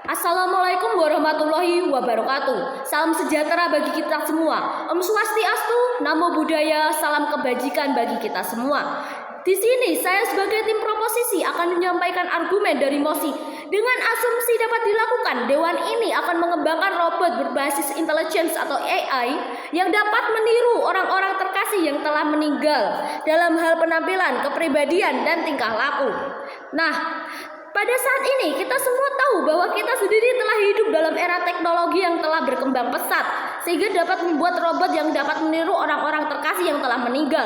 Assalamualaikum warahmatullahi wabarakatuh. Salam sejahtera bagi kita semua. Om Swastiastu, Namo Buddhaya, salam kebajikan bagi kita semua. Di sini saya sebagai tim proposisi akan menyampaikan argumen dari MOSI. Dengan asumsi dapat dilakukan, dewan ini akan mengembangkan robot berbasis intelligence atau AI yang dapat meniru orang-orang terkasih yang telah meninggal dalam hal penampilan, kepribadian, dan tingkah laku. Nah, pada saat ini kita semua tahu bahwa kita sendiri telah hidup dalam era teknologi yang telah berkembang pesat, sehingga dapat membuat robot yang dapat meniru orang-orang terkasih yang telah meninggal.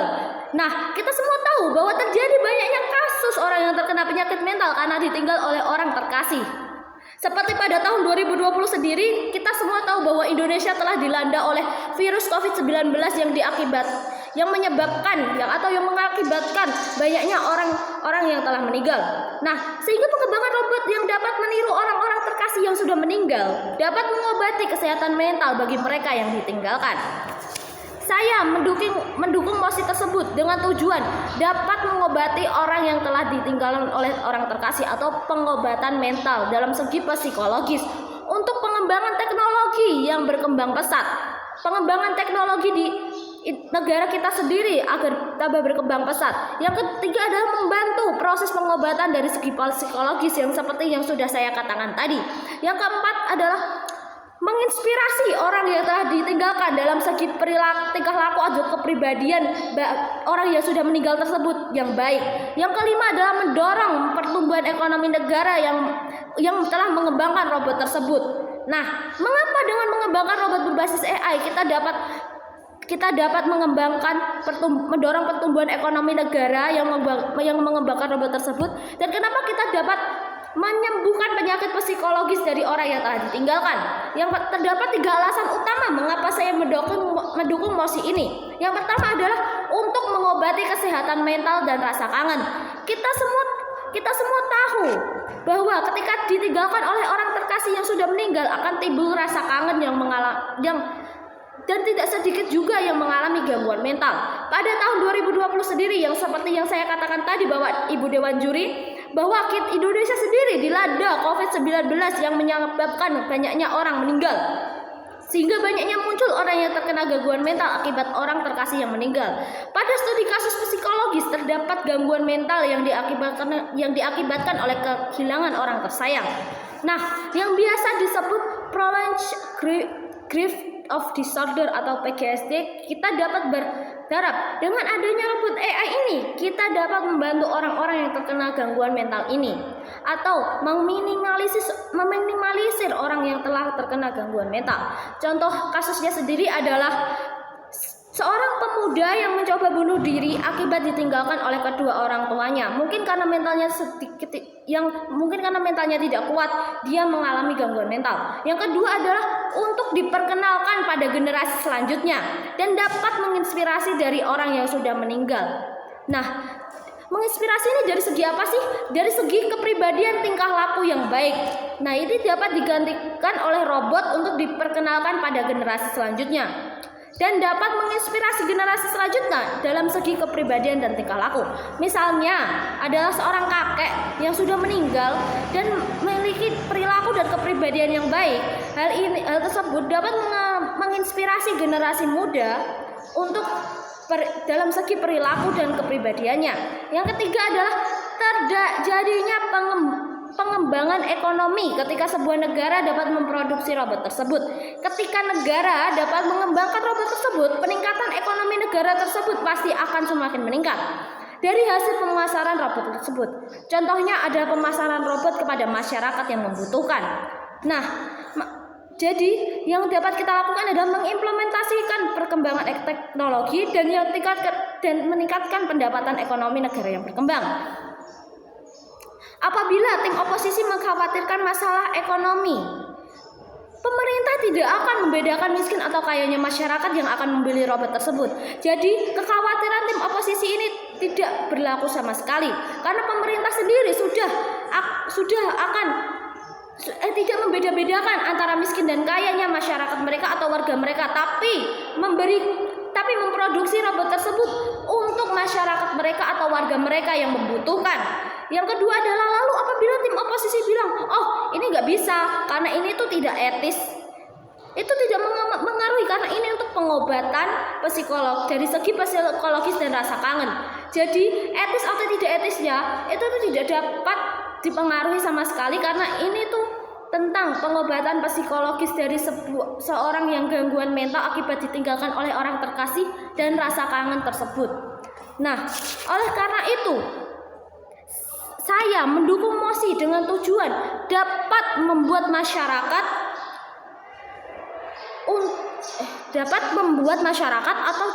Nah, kita semua tahu bahwa terjadi banyaknya kasus orang yang terkena penyakit mental karena ditinggal oleh orang terkasih. Seperti pada tahun 2020 sendiri, kita semua tahu bahwa Indonesia telah dilanda oleh virus COVID-19 yang mengakibatkan banyaknya orang yang telah meninggal. Nah, sehingga pengembangan robot yang dapat meniru orang-orang terkasih yang sudah meninggal dapat mengobati kesehatan mental bagi mereka yang ditinggalkan. Saya mendukung mosi tersebut dengan tujuan dapat mengobati orang yang telah ditinggalkan oleh orang terkasih atau pengobatan mental dalam segi psikologis untuk pengembangan teknologi yang berkembang pesat. Pengembangan teknologi di negara kita sendiri agar tambah berkembang pesat. Yang ketiga adalah membantu proses pengobatan dari segi psikologis yang seperti yang sudah saya katakan tadi. Yang keempat adalah menginspirasi orang yang telah ditinggalkan dalam segi perilaku, tingkah laku atau kepribadian orang yang sudah meninggal tersebut yang baik. Yang kelima adalah mendorong pertumbuhan ekonomi negara yang telah mengembangkan robot tersebut. Nah, mengapa dengan mengembangkan robot berbasis AI kita dapat mendorong pertumbuhan ekonomi negara yang mengembangkan robot tersebut, dan kenapa kita dapat menyembuhkan penyakit psikologis dari orang yang telah ditinggalkan? Yang terdapat 3 alasan utama mengapa saya mendukung mosi ini. Yang pertama adalah untuk mengobati kesehatan mental dan rasa kangen. Kita semua tahu bahwa ketika ditinggalkan oleh orang terkasih yang sudah meninggal akan timbul rasa kangen dan tidak sedikit juga yang mengalami gangguan mental. Pada tahun 2020 sendiri, yang seperti yang saya katakan tadi bahwa Ibu Dewan Juri, bahwa Indonesia sendiri dilanda COVID-19 yang menyebabkan banyaknya orang meninggal, sehingga banyaknya muncul orang yang terkena gangguan mental akibat orang terkasih yang meninggal. Pada studi kasus psikologis terdapat gangguan mental yang diakibatkan oleh kehilangan orang tersayang. Nah, yang biasa disebut prolonged grief of disorder atau PGSD, kita dapat berharap dengan adanya robot AI ini kita dapat membantu orang-orang yang terkena gangguan mental ini atau meminimalisir orang yang telah terkena gangguan mental. Contoh kasusnya sendiri adalah seorang pemuda yang mencoba bunuh diri akibat ditinggalkan oleh kedua orang tuanya. Mungkin karena mentalnya tidak kuat, dia mengalami gangguan mental. Yang kedua adalah untuk diperkenalkan pada generasi selanjutnya dan dapat menginspirasi dari orang yang sudah meninggal. Nah, menginspirasi ini dari segi apa sih? Dari segi kepribadian, tingkah laku yang baik. Nah, ini dapat digantikan oleh robot untuk diperkenalkan pada generasi selanjutnya dan dapat menginspirasi generasi selanjutnya dalam segi kepribadian dan tingkah laku. Misalnya adalah seorang kakek yang sudah meninggal dan memiliki perilaku dan kepribadian yang baik. Hal tersebut dapat menginspirasi generasi muda untuk dalam segi perilaku dan kepribadiannya. Yang ketiga adalah terjadinya pengembangan ekonomi ketika sebuah negara dapat memproduksi robot tersebut. Ketika negara dapat mengembangkan robot tersebut, peningkatan ekonomi negara tersebut pasti akan semakin meningkat dari hasil pemasaran robot tersebut. Contohnya adalah pemasaran robot kepada masyarakat yang membutuhkan. Nah, jadi yang dapat kita lakukan adalah mengimplementasikan perkembangan teknologi dan meningkatkan pendapatan ekonomi negara yang berkembang. Apabila tim oposisi mengkhawatirkan masalah ekonomi, pemerintah tidak akan membedakan miskin atau kayanya masyarakat yang akan membeli robot tersebut. Jadi kekhawatiran tim oposisi ini tidak berlaku sama sekali, karena pemerintah sendiri tidak membeda-bedakan antara miskin dan kayanya masyarakat mereka atau warga mereka, tapi memproduksi robot tersebut untuk masyarakat mereka atau warga mereka yang membutuhkan. Yang kedua adalah, lalu apa apabila tim oposisi bilang, oh ini nggak bisa karena ini tuh tidak etis, itu tidak mengaruhi karena ini untuk pengobatan psikolog dari segi psikologis dan rasa kangen. Jadi etis atau tidak etisnya itu tuh tidak dapat dipengaruhi sama sekali karena ini tuh tentang pengobatan psikologis dari seorang yang gangguan mental akibat ditinggalkan oleh orang terkasih dan rasa kangen tersebut. Nah, oleh karena itu saya mendukung MOSI dengan tujuan dapat membuat masyarakat atau